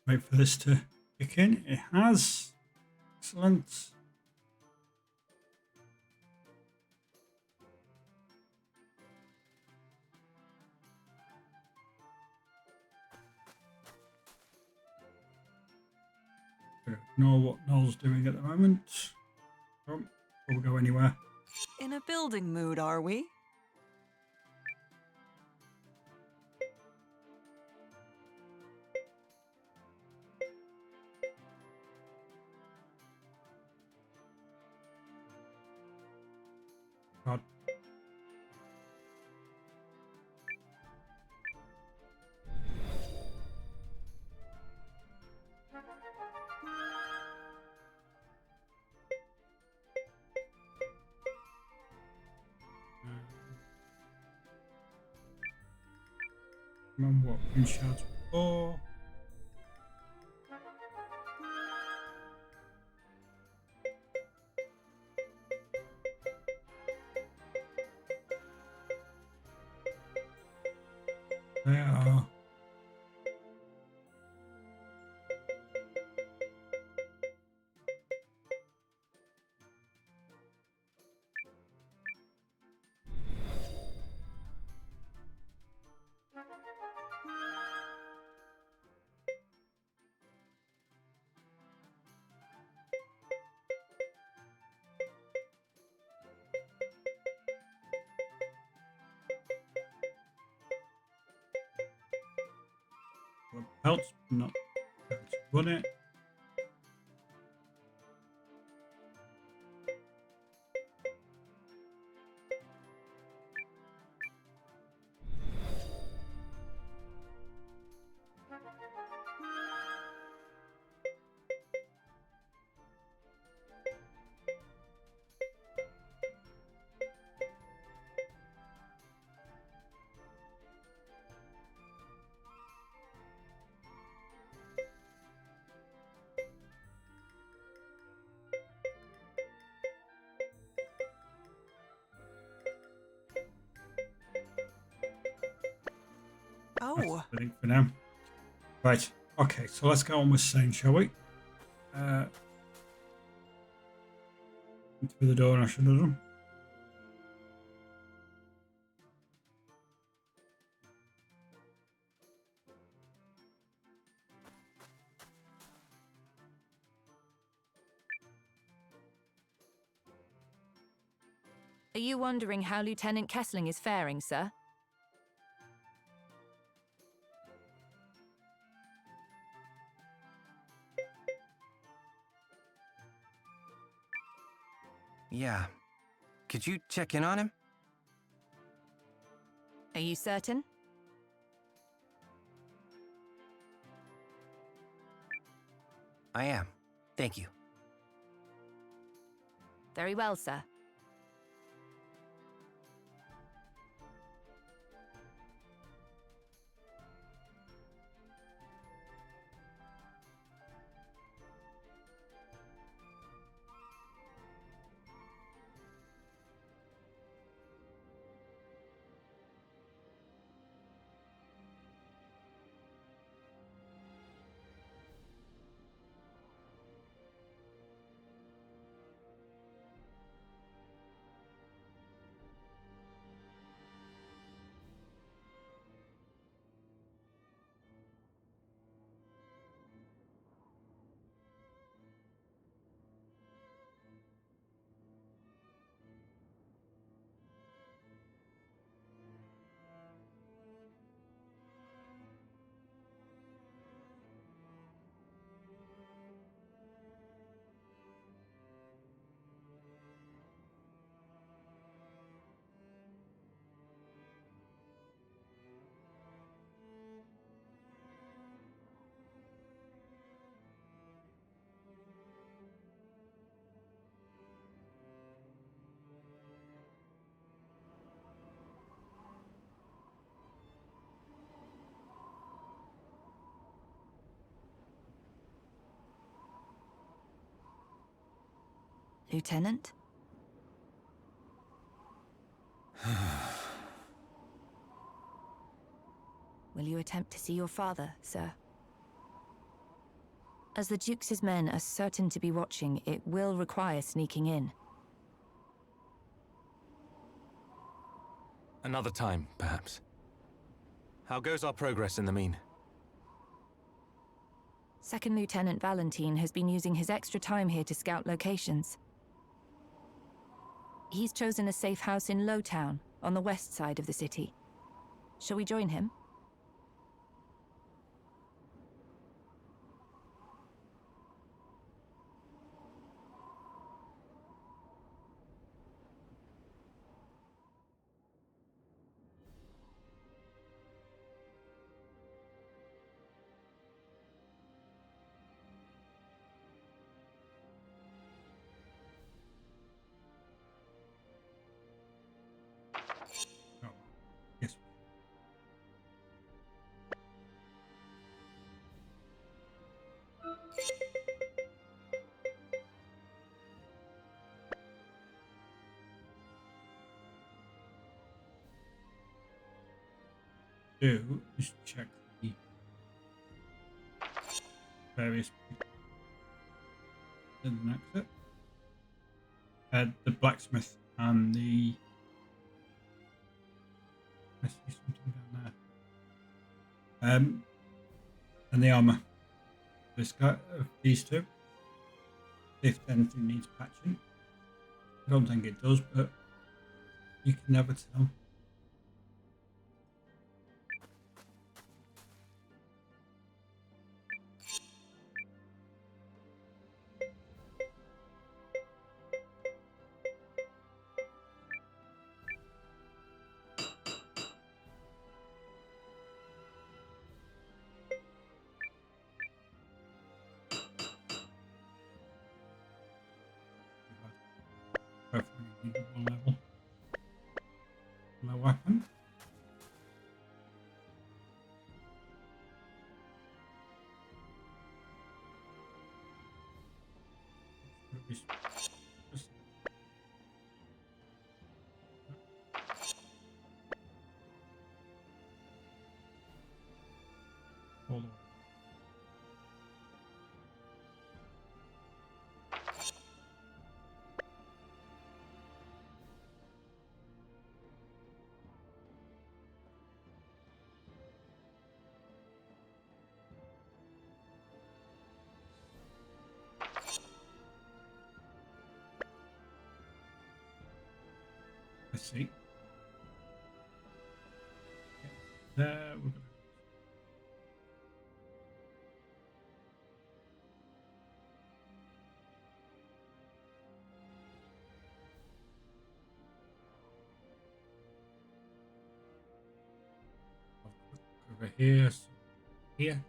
Wait for this to kick in. It has. Excellent. Don't know what Noel's doing at the moment. Oh, before we go anywhere. In a building mood, are we? God. Remember what we shouted before. They are. Helps, but not going to run it. Oh, I think for now. Right. Okay, so let's go on with Seign, shall we? Through the door, I should have done. Are you wondering how Lieutenant Kesling is faring, sir? Yeah. Could you check in on him? Are you certain? I am. Thank you. Very well, sir. Lieutenant? Will you attempt to see your father, sir? As the Duke's men are certain to be watching, it will require sneaking in. Another time, perhaps. How goes our progress in the mean? Second Lieutenant Valentine has been using his extra time here to scout locations. He's chosen a safe house in Lowtown, on the west side of the city. Shall we join him? Oh, yes. Do is check the various people in the exit. The blacksmith and the. I see something down there. And the armor. This guy, these two. If anything needs patching, I don't think it does, but you can never tell. Hopefully you need one level. No weapon. All the way. I see. There we're gonna. Over here, so here.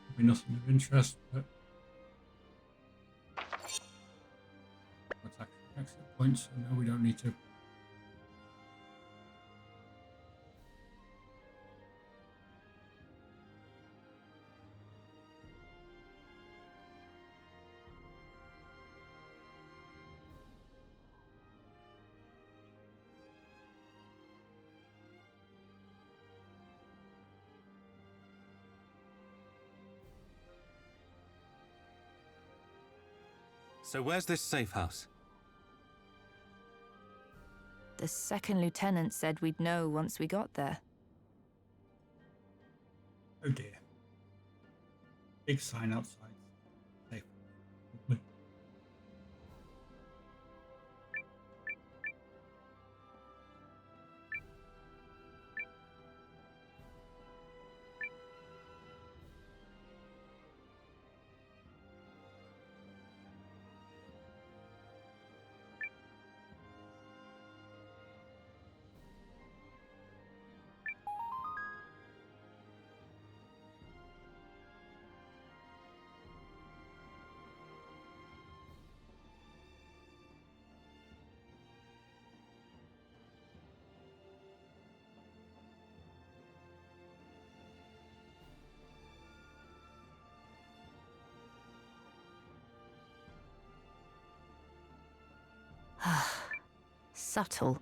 There'll be nothing of interest, but what's actually exit points, so no, we don't need to. So where's this safe house? The second lieutenant said we'd know once we got there. Oh dear. Big sign outside. Safe. Probably. Subtle.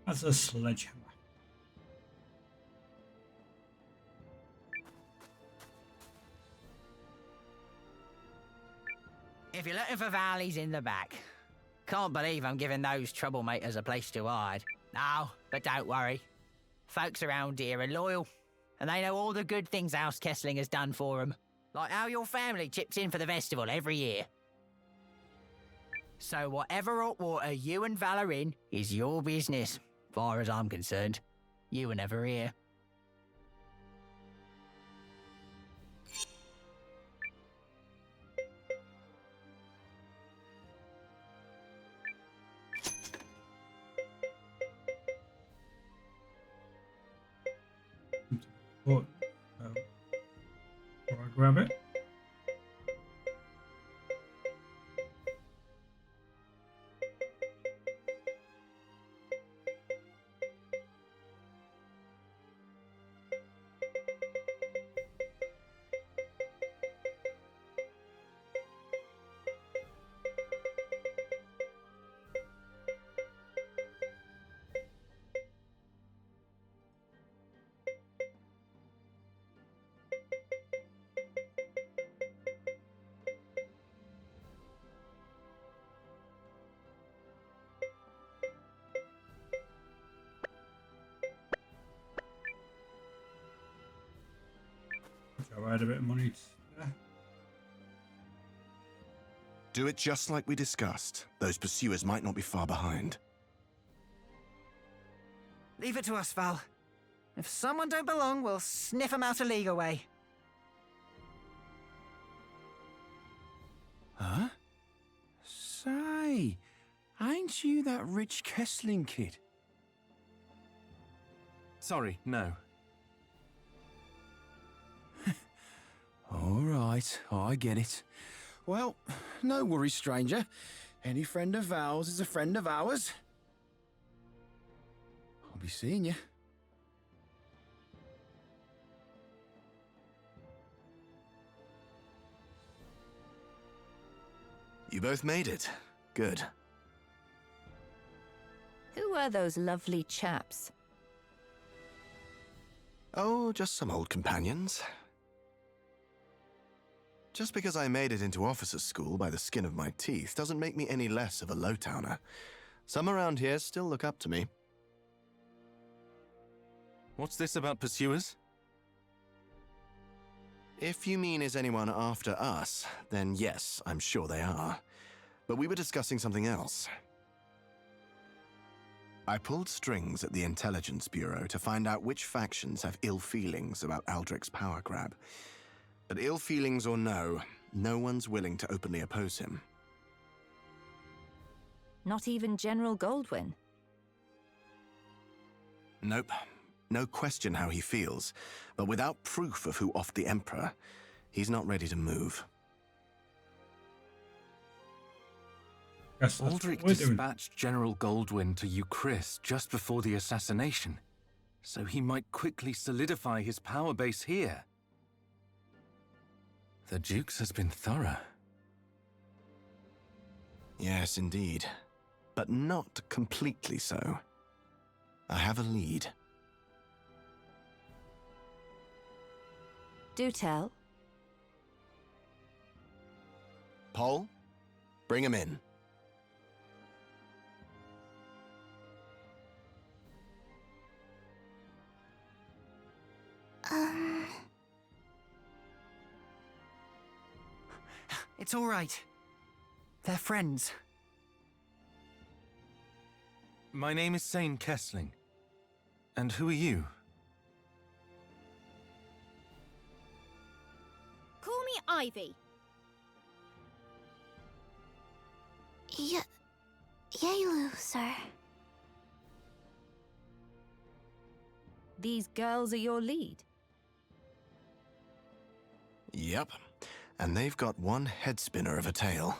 That's a sledgehammer. If you're looking for Val, he's in the back. Can't believe I'm giving those troublemakers a place to hide. No, but don't worry. Folks around here are loyal, and they know all the good things House Kesling has done for them. Like how your family chips in for the festival every year. So whatever hot water you and Val are in is your business, far as I'm concerned. You were never here. But, before I grab it. I'll add a bit of money there. Do it just like we discussed. Those pursuers might not be far behind. Leave it to us, Val. If someone don't belong, we'll sniff them out a league away. Huh? Say, ain't you that rich Kesling kid? Sorry, no. All right, I get it. Well, no worries, stranger. Any friend of Val's is a friend of ours. I'll be seeing you. You both made it. Good. Who were those lovely chaps? Oh, just some old companions. Just because I made it into officer's school by the skin of my teeth doesn't make me any less of a lowtowner. Some around here still look up to me. What's this about pursuers? If you mean is anyone after us, then yes, I'm sure they are. But we were discussing something else. I pulled strings at the Intelligence Bureau to find out which factions have ill feelings about Aldrich's power grab. But ill feelings or no one's willing to openly oppose him. Not even General Goldwyn? Nope. No question how he feels, but without proof of who offed the Emperor, he's not ready to move. Yes, that's Aldrich what we're doing. dispatched General Goldwyn to Euchrist just before the assassination, so he might quickly solidify his power base here. The Duke's has been thorough. Yes, indeed. But not completely so. I have a lead. Do tell. Paul, bring him in. It's all right. They're friends. My name is Seign Kesling. And who are you? Call me Ivy. Yaelu, sir. These girls are your lead? Yep. And they've got one head spinner of a tail.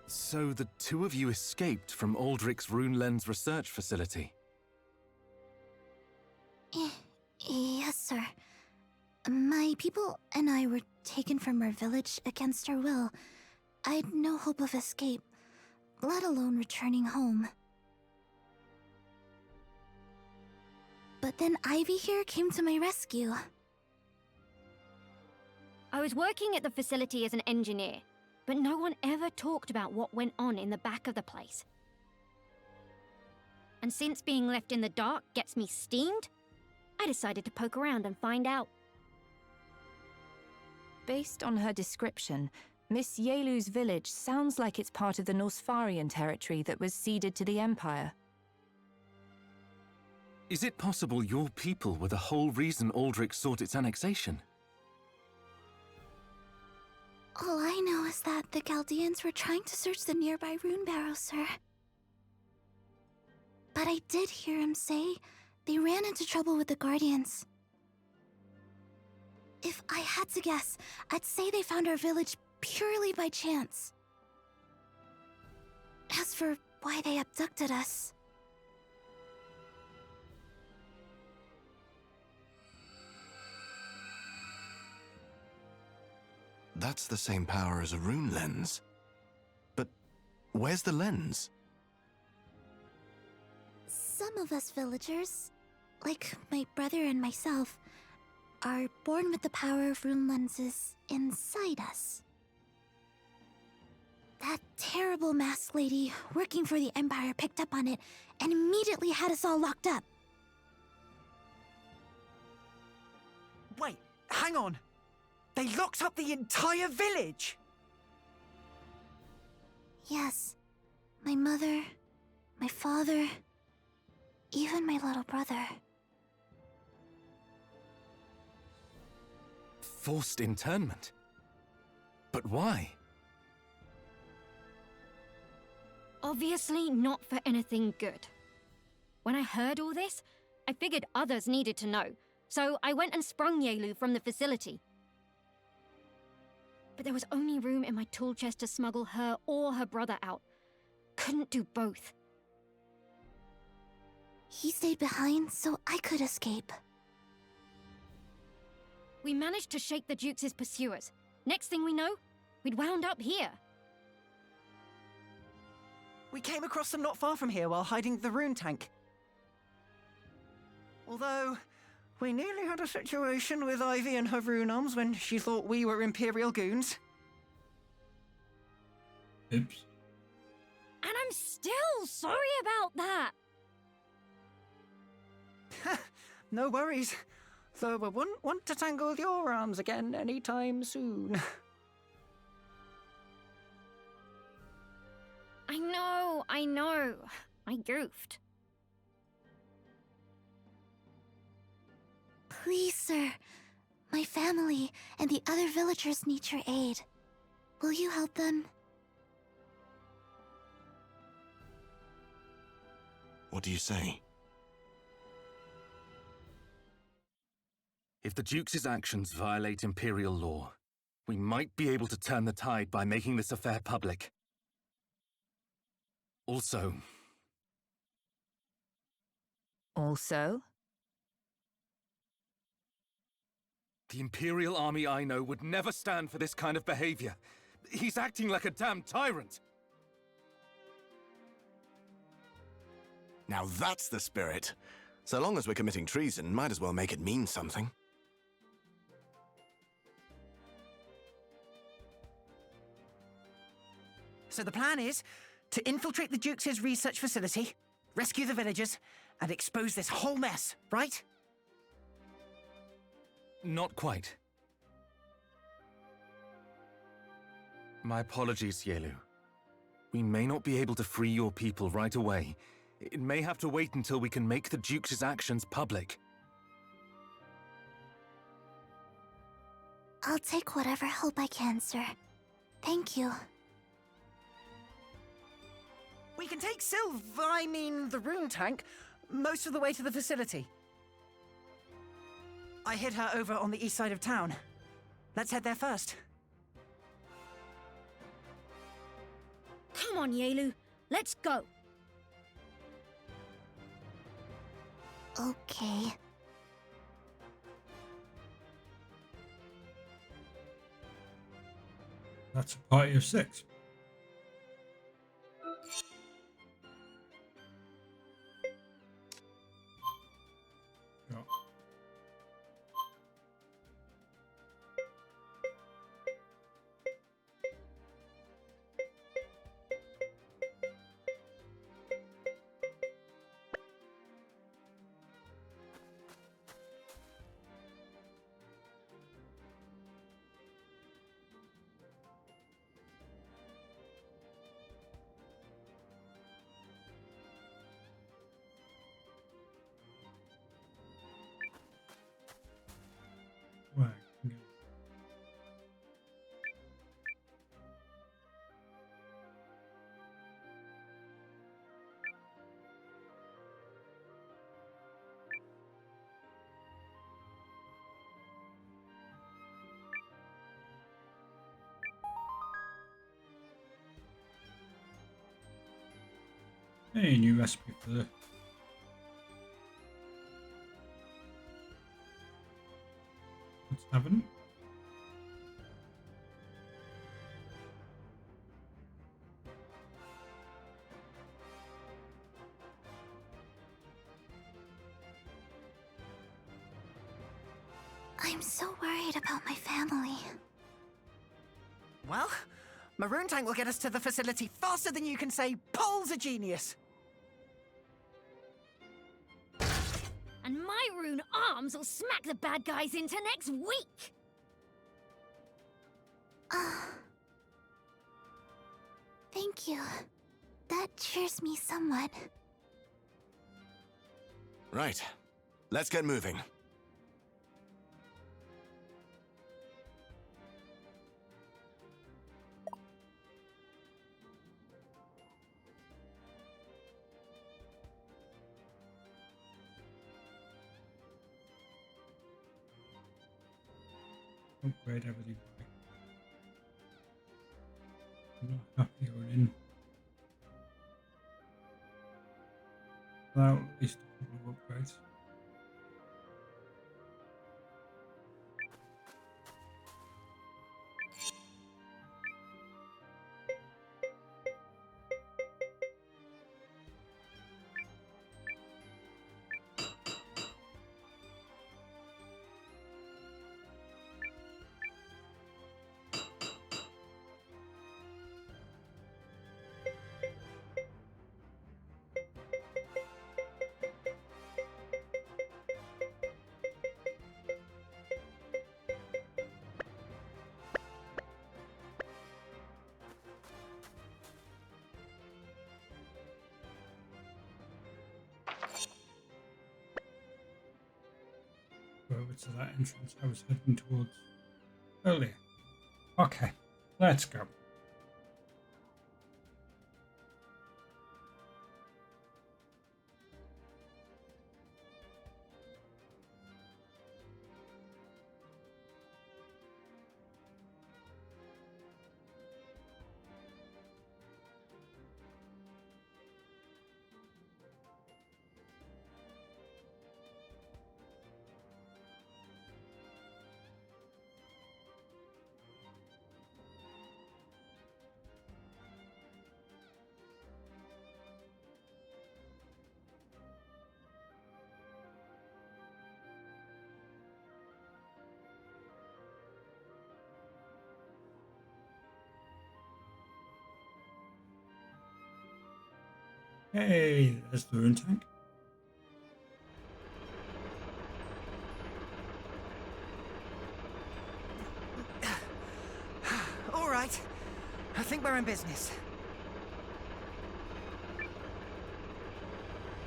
So the two of you escaped from Aldrich's rune-lens research facility? Yes, sir. My people and I were taken from our village against our will. I'd no hope of escape, let alone returning home. But then Ivy here came to my rescue. I was working at the facility as an engineer, but no one ever talked about what went on in the back of the place. And since being left in the dark gets me steamed, I decided to poke around and find out. Based on her description, Miss Yelu's village sounds like it's part of the Norsfarian territory that was ceded to the Empire. Is it possible your people were the whole reason Aldrich sought its annexation? All I know is that the Galdeans were trying to search the nearby rune barrow, sir. But I did hear him say they ran into trouble with the Guardians. If I had to guess, I'd say they found our village purely by chance. As for why they abducted us... That's the same power as a rune lens. But where's the lens? Some of us villagers, like my brother and myself, are born with the power of rune lenses inside us. That terrible masked lady working for the Empire picked up on it and immediately had us all locked up. Wait, hang on! They locked up the entire village! Yes, my mother, my father, even my little brother. Forced internment? But why? Obviously not for anything good. When I heard all this, I figured others needed to know, so I went and sprung Yelu from the facility. But there was only room in my tool chest to smuggle her or her brother out. Couldn't do both. He stayed behind so I could escape. We managed to shake the Duke's pursuers. Next thing we know, we'd wound up here. We came across them not far from here while hiding the rune tank. Although, we nearly had a situation with Ivy and her rune arms when she thought we were Imperial goons. Oops. And I'm still sorry about that. No worries. Though I wouldn't want to tangle your arms again anytime soon. I know. I goofed. Please, sir. My family and the other villagers need your aid. Will you help them? What do you say? If the Duke's actions violate Imperial law, we might be able to turn the tide by making this affair public. Also... The Imperial army I know would never stand for this kind of behavior. He's acting like a damn tyrant. Now that's the spirit. So long as we're committing treason, might as well make it mean something. So the plan is to infiltrate the Duke's research facility, rescue the villagers, and expose this whole mess, right? Not quite. My apologies, Yelu. We may not be able to free your people right away. It may have to wait until we can make the Duke's actions public. I'll take whatever help I can, sir. Thank you. We can take the rune tank, most of the way to the facility. I hid her over on the east side of town. Let's head there first. Come on, Yelu. Let's go. Okay. That's a party of 6. Hey, new recipe for the tavern. I'm so worried about my family. Well, Maroon Tank will get us to the facility faster than you can say Paul's a genius. And my rune arms will smack the bad guys into next week! Thank you. That cheers me somewhat. Right. Let's get moving. Upgrade everything. I'm not happy going in. Well, at least a couple of upgrades. Over to that entrance I was heading towards earlier. Okay, let's go. Hey, there's the rune tank. All right. I think we're in business.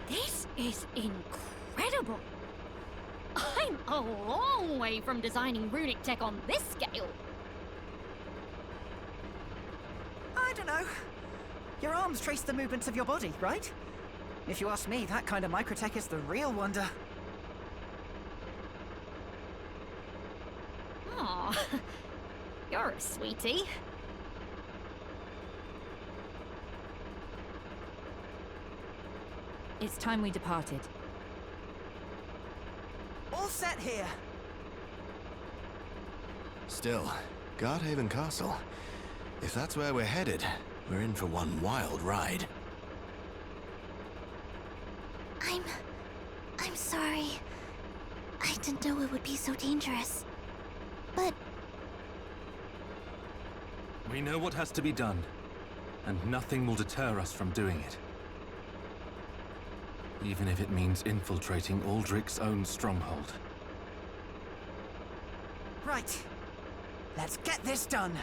This is incredible! I'm a long way from designing runic tech on this scale. I don't know. Your arms trace the movements of your body, right? If you ask me, that kind of microtech is the real wonder. Aw, you're a sweetie. It's time we departed. All set here. Still, Guardhaven Castle. If that's where we're headed, we're in for one wild ride. I'm sorry. I didn't know it would be so dangerous. But We know what has to be done, and nothing will deter us from doing it. Even if it means infiltrating Aldrich's own stronghold. Right. Let's get this done.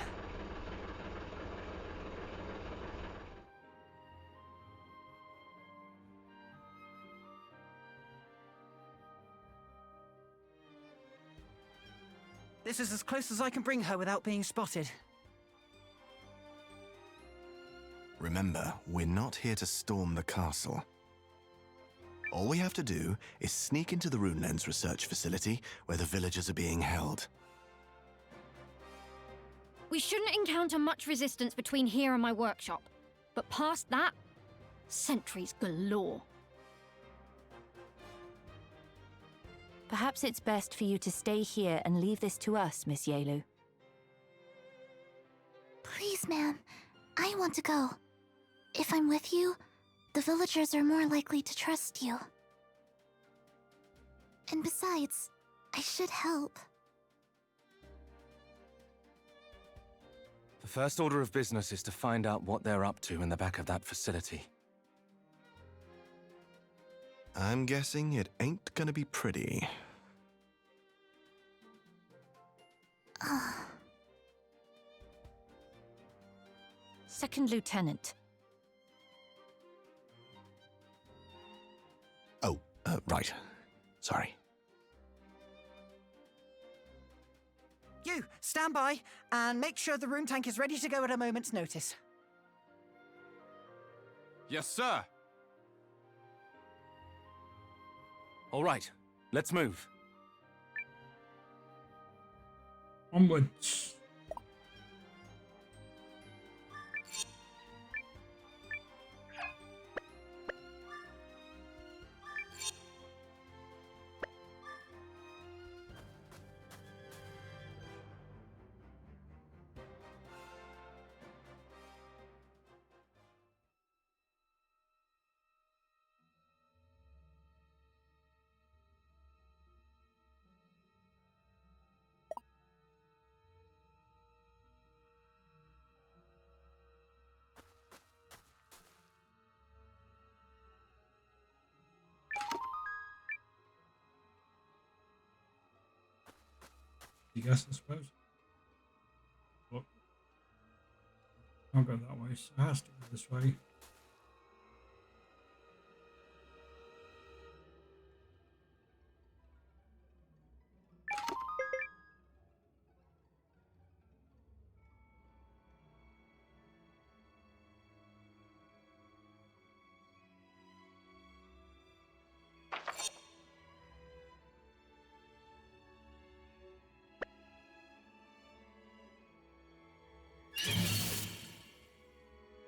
This is as close as I can bring her without being spotted. Remember, we're not here to storm the castle. All we have to do is sneak into the rune-lens research facility where the villagers are being held. We shouldn't encounter much resistance between here and my workshop. But past that, Sentries galore. Perhaps it's best for you to stay here and leave this to us, Miss Yelu. Please, ma'am. I want to go. If I'm with you, the villagers are more likely to trust you. And besides, I should help. The first order of business is to find out what they're up to in the back of that facility. I'm guessing it ain't gonna be pretty. Second Lieutenant. Oh, right. Sorry. You, stand by, and make sure the room tank is ready to go at a moment's notice. Yes, sir. All right, let's move. Onwards. Yes, I suppose. Look. Can't go that way, so it has to go this way.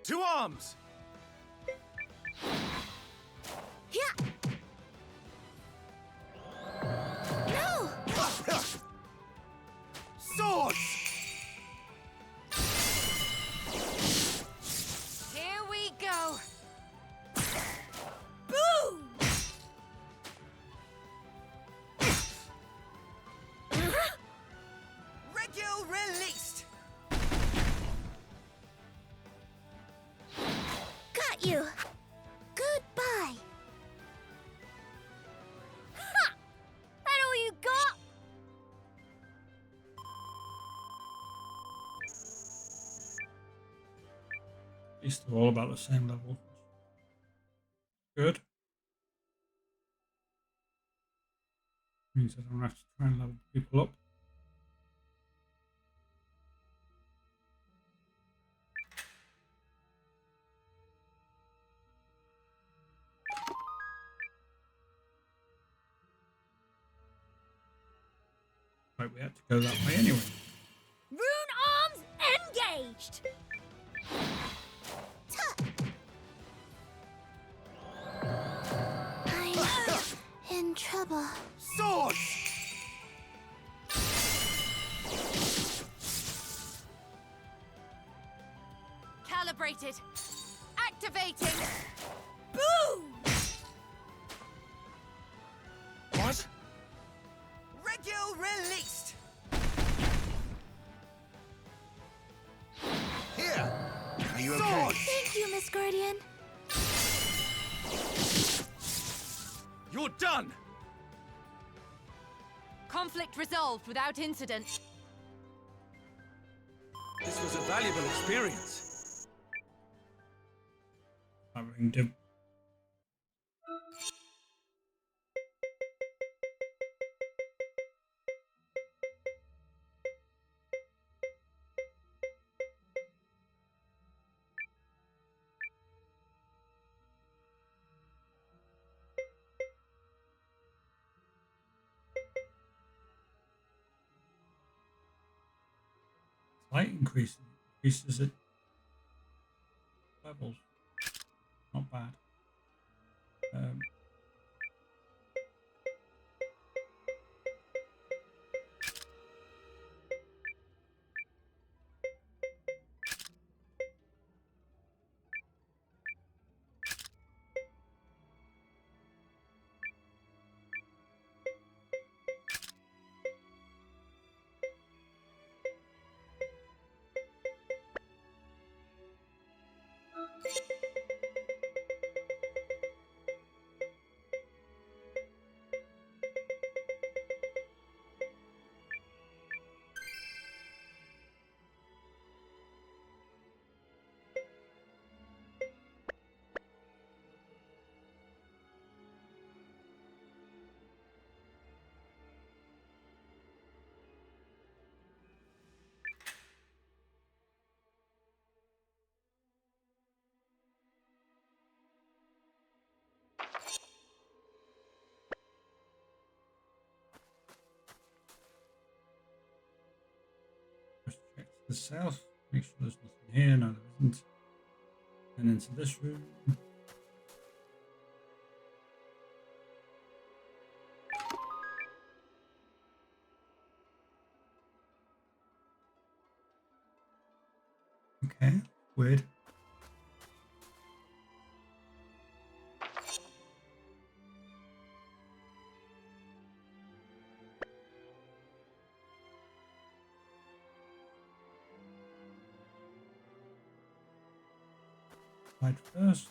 To arms! No! Swords! Here we go. Regule released! Got you! Goodbye! Ha! That all you got? At least they're all about the same level. Good. Means I don't have to try and level people up. Right, we had to go that way anyway. Rune arms engaged. I'm in trouble. Swords! Calibrated. Activating. What? Regule released! Here! Are you okay? Thank you, Miss Guardian. You're done! Conflict resolved without incident. This was a valuable experience. Having to slight increases it levels. Not bad. Just check to the south. Make sure there's nothing here. No, there isn't. And into this room. Okay, weird. Right first.